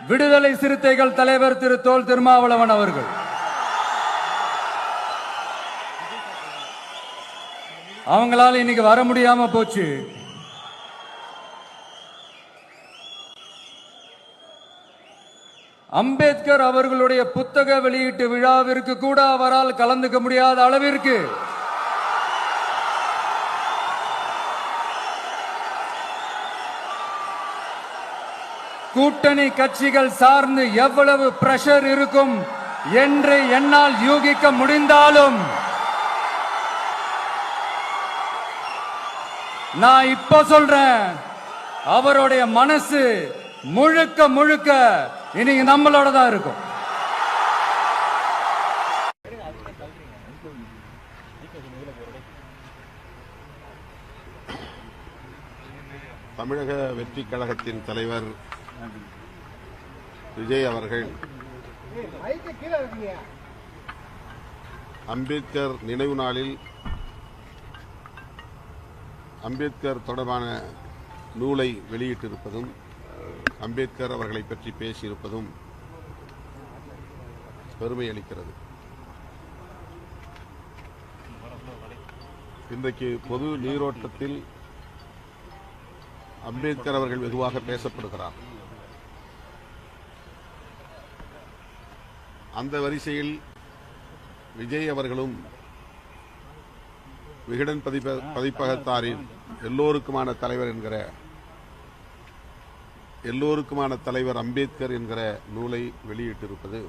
விடுதலை சிறுத்தைகள் தலைவர் திரு தொல் திருமாவளவன் அவர்கள், அவங்களால இன்னைக்கு வர முடியாம போச்சு. அம்பேத்கர் அவர்களுடைய புத்தக வெளியீட்டு விழாவிற்கு கூட அவரால் கலந்துக்க முடியாத அளவிற்கு கூட்டணி கட்சிகள் சார்ந்து எவ்வளவு பிரஷர் இருக்கும் என்று என்னால் யூகிக்க முடிந்தாலும் நான் இப்ப சொல்றேன், அவருடைய மனசு முழுக்க முழுக்க இன்னைக்கு நம்மளோட தான் இருக்கும். தமிழக வெற்றி கழகத்தின் தலைவர் விஜய் அவர்கள் அம்பேத்கர் நினைவு நாளில் அம்பேத்கர் தொடர்பான நூலை வெளியிட்டிருப்பதும் அம்பேத்கர் அவர்களை பற்றி பேசியிருப்பதும் பெருமை அளிக்கிறது. இன்றைக்கு பொது நீரோட்டத்தில் அம்பேத்கர் அவர்கள் வெகுவாக பேசப்படுகிறார். அந்த வரிசையில் விஜய் அவர்களும் விகடன் பதிப்பகத்தாரின் எல்லோருக்குமான தலைவர் என்கிற எல்லோருக்குமான தலைவர் அம்பேத்கர் என்கிற நூலை வெளியிட்டிருப்பது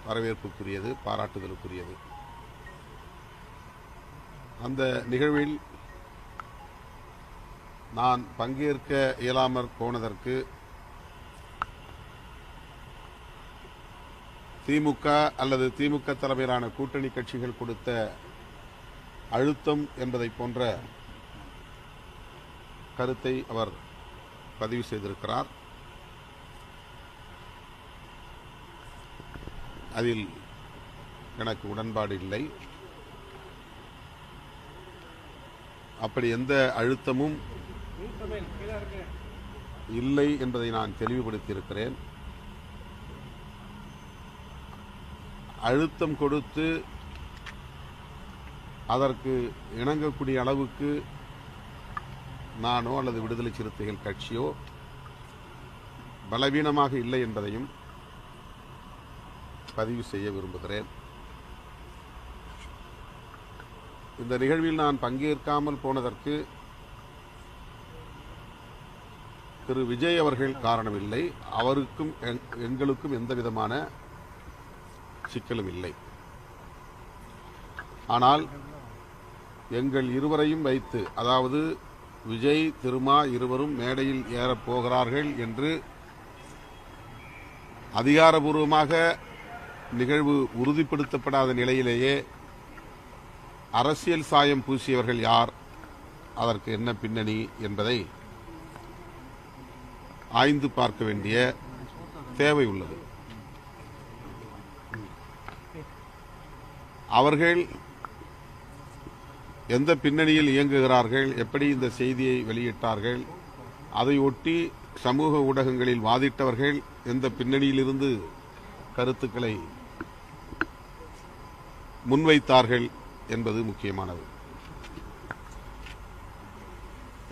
வரவேற்புக்குரியது, பாராட்டுதலுக்குரியது. அந்த நிகழ்வில் நான் பங்கேற்க இயலாமற் போனதற்கு திமுக அல்லது திமுக தலைமையிலான கூட்டணி கட்சிகள் கொடுத்த அழுத்தம் என்பதை போன்ற கருத்தை அவர் பதிவு செய்திருக்கிறார். அதில் எனக்கு உடன்பாடு இல்லை. அப்படி எந்த அழுத்தமும் இல்லை என்பதை நான் தெளிவுபடுத்தியிருக்கிறேன். அழுத்தம் கொடுத்து அதற்கு இணங்கக்கூடிய அளவுக்கு நானோ அல்லது விடுதலை சிறுத்தைகள் கட்சியோ பலவீனமாக இல்லை என்பதையும் பதிவு செய்ய விரும்புகிறேன். இந்த நிகழ்வில் நான் பங்கேற்காமல் போனதற்கு திரு விஜய் அவர்கள் காரணமில்லை. அவருக்கும் எங்களுக்கும் எந்த விதமான சிக்கலும் இல்லை. ஆனால் எங்கள் இருவரையும் வைத்து, அதாவது விஜய் திருமா இருவரும் மேடையில் ஏறப் போகிறார்கள் என்று அதிகாரபூர்வமாக நிகழ்வு உறுதிப்படுத்தப்படாத நிலையிலேயே அரசியல் சாயம் பூசியவர்கள் யார், அதற்கு என்ன பின்னணி என்பதை ஆய்ந்து பார்க்க வேண்டிய தேவை உள்ளது. அவர்கள் எந்த பின்னணியில் இயங்குகிறார்கள், எப்படி இந்த செய்தியை வெளியிட்டார்கள், அதை ஒட்டி சமூக ஊடகங்களில் வாதிட்டவர்கள் எந்த பின்னணியிலிருந்து கருத்துக்களை முன்வைத்தார்கள் என்பது முக்கியமானது.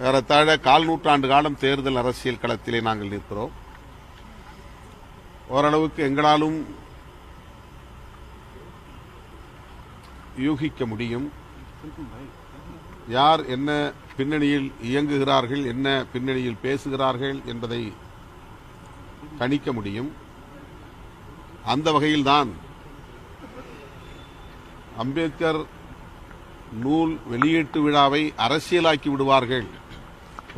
ஏறத்தாழ 1/4 நூற்றாண்டு காலம் தேர்தல் அரசியல் களத்திலே நாங்கள் நிற்கிறோம். ஓரளவுக்கு எங்களாலும் யூகிக்க முடியும் யார் என்ன பின்னணியில் இயங்குகிறார்கள், என்ன பின்னணியில் பேசுகிறார்கள் என்பதை கணிக்க முடியும். அந்த வகையில்தான் அம்பேத்கர் நூல் வெளியீட்டு விழாவை அரசியலாக்கி விடுவார்கள்,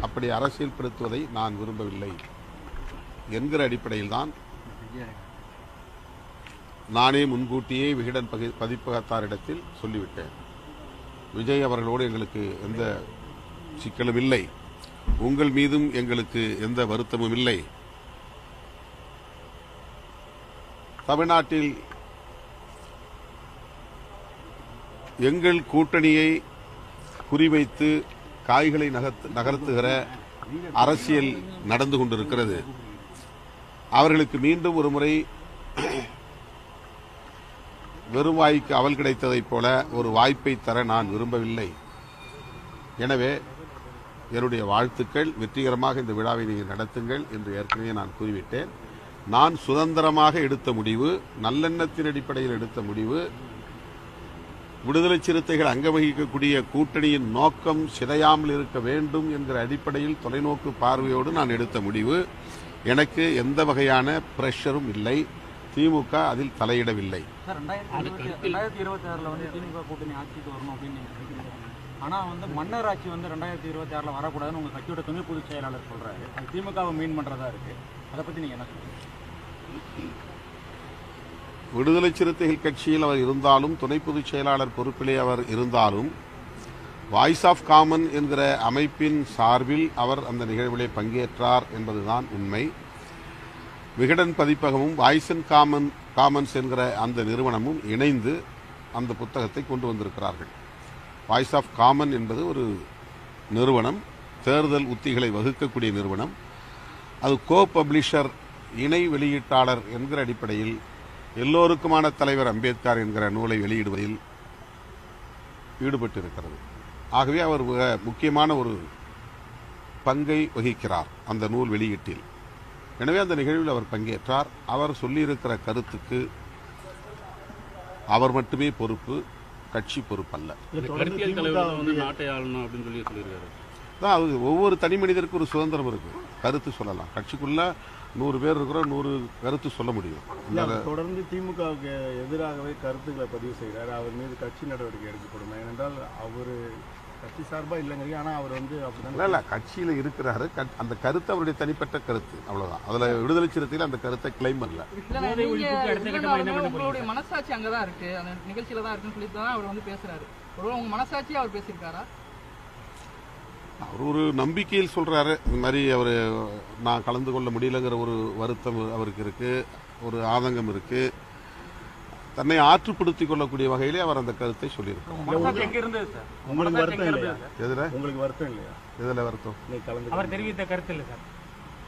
அப்படி அரசியல்படுத்துவதை நான் விரும்பவில்லை என்கிற அடிப்படையில்தான் நானே முன்கூட்டியே விகடன் பதிப்பகத்தாரிடத்தில் சொல்லிவிட்டேன். விஜய் அவர்களோடு எங்களுக்கு எந்த சிக்கலும் இல்லை, உங்கள் மீதும் எங்களுக்கு எந்த வருத்தமும் இல்லை. தமிழ்நாட்டில் எங்கள் கூட்டணியை குறிவைத்து காய்களை நகர்த்துகிற அரசியல் நடந்து கொண்டிருக்கிறது. அவர்களுக்கு மீண்டும் ஒரு முறை வெறும் வாய்க்கு அவல் கிடைத்ததைப் போல ஒரு வாய்ப்பை தர நான் விரும்பவில்லை. எனவே என்னுடைய வாழ்த்துக்கள், வெற்றிகரமாக இந்த விழாவை நீங்கள் நடத்துங்கள் என்று ஏற்கனவே நான் கூறிவிட்டேன். நான் சுதந்திரமாக எடுத்த முடிவு, நல்லெண்ணத்தின் அடிப்படையில் எடுத்த முடிவு, விடுதலை சிறுத்தைகள் அங்கம் வகிக்கக்கூடிய கூட்டணியின் நோக்கம் சிதையாமல் இருக்க வேண்டும் என்கிற அடிப்படையில் தொலைநோக்கு பார்வையோடு நான் எடுத்த முடிவு. எனக்கு எந்த வகையான பிரஷரும் இல்லை. திமுக அதில் தலையிடவில்லை. 2026 வந்து திமுக கூட்டணி ஆட்சிக்கு வரணும் அப்படின்னு நீங்க நினைக்கிறீங்க. ஆனா வந்து மன்னர் ஆட்சி வந்து 2026 வரக்கூடாதுன்னு உங்க கட்சியோட துணை பொதுச் செயலாளர் சொல்றாரு. அது திமுகவை மீன் பண்றதா இருக்கு. அதை பத்தி நீங்க என்ன சொல்றீங்க? விடுதலை சிறுத்தைகள் கட்சியில் அவர் இருந்தாலும், துணை பொதுச் செயலாளர் பொறுப்பிலே அவர் இருந்தாலும், வாய்ஸ் ஆஃப் காமன் என்கிற அமைப்பின் சார்பில் அவர் அந்த நிகழ்விலே பங்கேற்றார் என்பதுதான் உண்மை. விகடன் பதிப்பகமும் வாய்ஸ் அண்ட் காமன்ஸ் என்கிற அந்த நிறுவனமும் இணைந்து அந்த புத்தகத்தை கொண்டு வந்திருக்கிறார்கள். வாய்ஸ் ஆஃப் காமன் என்பது ஒரு நிறுவனம், தேர்தல் உத்திகளை வகுக்கக்கூடிய நிறுவனம். அது கோ பப்ளிஷர், இணை வெளியீட்டாளர் என்கிற அடிப்படையில் எல்லோருக்குமான தலைவர் அம்பேத்கர் என்கிற நூலை வெளியிடுவதில் ஈடுபட்டிருக்கிறது. ஆகவே அவர் முக்கியமான ஒரு பங்கை வகிக்கிறார் அந்த நூல் வெளியீட்டில். எனவே அந்த நிகழ்வில் அவர் பங்கேற்றார். அவர் சொல்லியிருக்கிற கருத்துக்கு அவர் மட்டுமே பொறுப்பு, கட்சி பொறுப்பல்ல. ஒவ்வொரு தனி மனிதருக்கு ஒரு சுதந்திரம் இருக்கு, கருத்து சொல்லலாம். கட்சிக்குள்ள 100 பேர் இருக்கிறோம், 100 கருத்து சொல்ல முடியும். தொடர்ந்து திமுகவுக்கு எதிராகவே கருத்துக்களை பதிவு செய்கிறார். அவர் மீது கட்சி நடவடிக்கை எடுக்கப்படும். ஏனென்றால் அவர் கட்சி சார்பா இல்லைங்க. ஆனா அவர் வந்து இல்ல கட்சியில இருக்கிறாரு. அந்த கருத்து அவருடைய தனிப்பட்ட கருத்து, அவ்வளவுதான். அதுல விடுதலை சிறுத்தையில் அந்த கருத்தை கிளைம் பண்ணல. உங்களுடைய மனசாட்சி அங்கதான் இருக்கு, அந்த நிகழ்ச்சியில தான் இருக்குன்னு சொல்லி தான் அவர் வந்து பேசுறாரு. ஒருவேளை உங்க மனசாட்சியை அவர் பேசியிருக்காரா? அவர் ஒரு நம்பிக்கையில் சொல்றாரு. இந்த மாதிரி அவர் நான் கலந்து கொள்ள முடியலங்கிற ஒரு வருத்தம் அவருக்கு இருக்கு, ஒரு ஆதங்கம் இருக்கு. தன்னை ஆற்றுப்படுத்திக் கொள்ளக்கூடிய வகையிலே அவர் அந்த கருத்தை சொல்லியிருக்கார். உங்களுக்கு வருத்தம் இல்லையா? உங்களுக்கு வருத்தம் இல்லையா? எதுல வருத்தம்? அவர் தெரிவித்த கருத்து இல்லை சார்.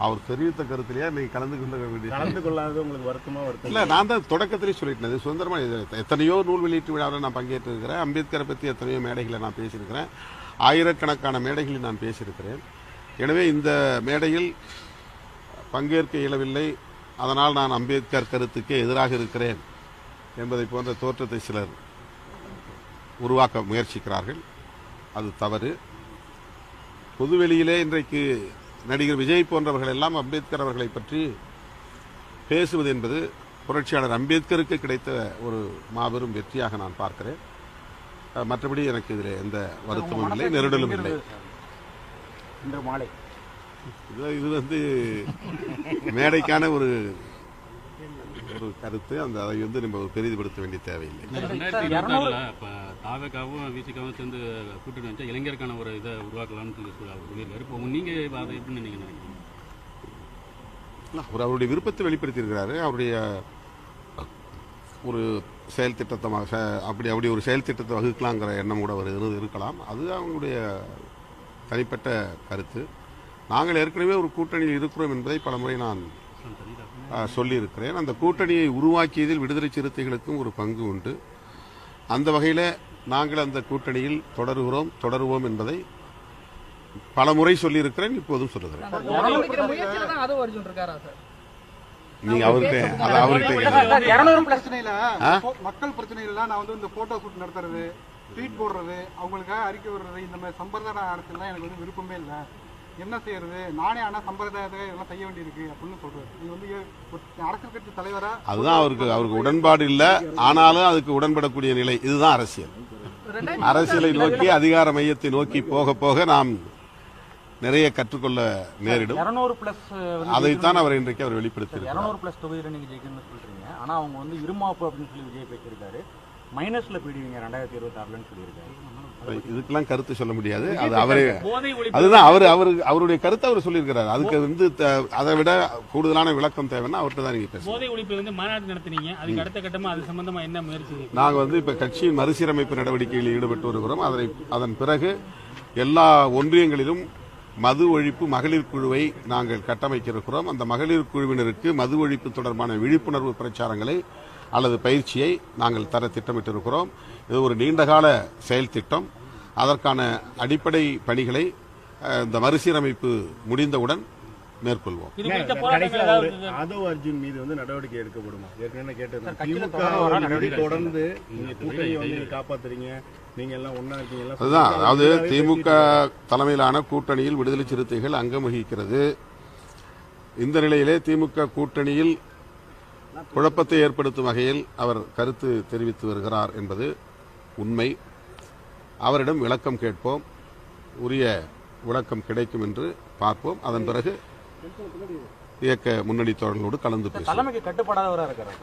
அவர் தெரிவித்த கருத்திலேயே நீங்க கலந்து கொள்ளாத உங்களுக்கு வருத்தமா? வருத்தம் இல்ல, நான் தான் தொடக்கத்திலே சொல்லிட்டேன். சுதந்திரமா எத்தனையோ நூல் வெளியீட்டு விழாவில் நான் பங்கேற்று இருக்கிறேன். அம்பேத்கரை பற்றி எத்தனையோ மேடைகளை நான் பேசியிருக்கிறேன். ஆயிரக்கணக்கான மேடைகளில் நான் பேசியிருக்கிறேன். எனவே இந்த மேடையில் பங்கேற்க இயலவில்லை, அதனால் நான் அம்பேத்கர் கருத்துக்கே எதிராக இருக்கிறேன் என்பதை போன்ற தோற்றத்தை சிலர் உருவாக்க முயற்சிக்கிறார்கள். அது தவறு. பொதுவெளியிலே இன்றைக்கு நடிகர் விஜய் போன்றவர்கள் எல்லாம் அம்பேத்கர் அவர்களை பற்றி பேசுவது என்பது புரட்சியாளர் அம்பேத்கருக்கு கிடைத்த ஒரு மாபெரும் வெற்றியாக நான் பார்க்கிறேன். மற்றபடி எனக்கு இதில் எந்த வருத்தமும் இல்லை, நெருடலும் இல்லை. இன்று மாலை இது வந்து மேடைக்கான ஒரு கருத்து. அந்த அதை வந்து நம்ம பெரிதுபடுத்த வேண்டிய தேவையில்லை. 2024 தாவேகாவும் விசிகாவும் சேர்ந்து கூட்டணி வச்சா இளைஞருக்கான ஒரு இதை உருவாக்கலாம்னு சொல்லியிருக்காரு. இப்போ நீங்க அதை எப்படின்னு நீங்க நினைக்கிறீங்க? அவர் அவருடைய விருப்பத்தை வெளிப்படுத்தியிருக்கிறாரு. அவருடைய ஒரு செயல் திட்டமாக அப்படி ஒரு செயல் திட்டத்தை வகுக்கலாங்கிற எண்ணம் கூட அவர் இருக்கலாம். அது அவங்களுடைய தனிப்பட்ட கருத்து. நாங்கள் ஏற்கனவே ஒரு கூட்டணியில் இருக்கிறோம் என்பதை பலமுறை நான் சொல்லியிருக்கிறேன். அந்த கூட்டணியை உருவாக்கியதில் விடுதலை சிறுத்தைகளுக்கும் ஒரு பங்கு உண்டு. அந்த வகையில் நாங்கள் அந்த கூட்டணியில் தொடருவோம் என்பதை பலமுறை சொல்லியிருக்கிறேன், இப்போதும் சொல்லுகிறேன். நீங்க மக்கள் பிரச்சனையில நான் வந்து இந்த போட்டோ ஷூட் நடத்துறது, ட்வீட் போடுறது, அவங்களுக்காக அறிக்கை விடுறது, இந்த மாதிரி சம்பிரதாய அரசியல் எனக்கு வந்து விருப்பமே இல்லை. என்ன செய்யறது, நானே ஆனா சம்பிரதாயத்தை இதெல்லாம் செய்ய வேண்டியிருக்கு அப்படின்னு சொல்றாரு. இது வந்து அரசியல் கட்சி தலைவரா? அதுதான் அவருக்கு உடன்பாடு இல்லை. ஆனாலும் அதுக்கு உடன்படக்கூடிய நிலை. இதுதான் அரசியல். அரசியலை நோக்கி, அதிகார மையத்தை நோக்கி போக போக நாம் நிறைய கற்றுக்கொள்ள நேரிடும். 200+ அதைத்தான் அவர் இன்றைக்கு அவர் வெளிப்படுத்தியிருக்கிறார். 200+ தொகுதியில் நீங்க ஜெயிக்கணும்னு சொல்றீங்க. ஆனா அவங்க வந்து இருமாப்பு அப்படின்னு சொல்லி விஜய் பேசியிருக்காரு. மைனஸ்ல போயிடுவீங்க 2026 சொல்லியிருக்காரு. இதுக்கெல்லாம் கருத்து சொல்ல முடியாது. அது அவரே, அதுதான் அவருடைய கருத்தை அவர் சொல்லியிருக்கிறார். அதுக்கு வந்து அதை விட கூடுதலான விளக்கம் தேவைன்னா அவர்கிட்ட தான் நீங்க பேசுங்க. போதை ஒழிப்பு வந்து மாநாடு நடத்தினீங்க, அதுக்கு அடுத்த கட்டமா அது சம்பந்தமா என்ன முயற்சி? நாங்க வந்து இப்ப கட்சியின் மறுசீரமைப்பு நடவடிக்கையில் ஈடுபட்டு வருகிறோம். அதன் பிறகு எல்லா ஒன்றியங்களிலும் மது ஒழிப்பு மகளிர் குழுவை நாங்கள் கட்டமைக்க இருக்கிறோம். அந்த மகளிர் குழுவினருக்கு மது ஒழிப்பு தொடர்பான விழிப்புணர்வு பிரச்சாரங்களை அல்லது பயிற்சியை நாங்கள் தர திட்டமிட்டிருக்கிறோம். இது ஒரு நீண்டகால செயல் திட்டம். அதற்கான அடிப்படை பணிகளை இந்த மறுசீரமைப்பு முடிந்தவுடன் மேற்கொள்வோம். ஆதவ் அர்ஜுன் மீது வந்து நடவடிக்கை எடுக்கப்படுமா? ஏற்கனவே கேட்டிருந்தேன். திமுக தொடர்ந்து நீங்க கூட்டணியை வந்து காப்பாத்துறீங்க, நீங்க எல்லாம் ஒன்னா இருக்கீங்க. அதுதான், அதாவது திமுக தலைமையிலான கூட்டணியில் விடுதலை சிறுத்தைகள் அங்கம் வகிக்கிறது. இந்த நிலையிலே திமுக கூட்டணியில் குழப்பத்தை ஏற்படுத்தும் வகையில் அவர் கருத்து தெரிவித்து வருகிறார் என்பது உண்மை. அவரிடம் விளக்கம் கேட்போம். உரிய விளக்கம் கிடைக்கும் என்று பார்ப்போம். அதன் பிறகு இயக்க முன்னணி தோழர்களோடு கலந்து பேசுவோம். தலைமைக்கு கட்டுப்படாதவராக இருக்கிறார்.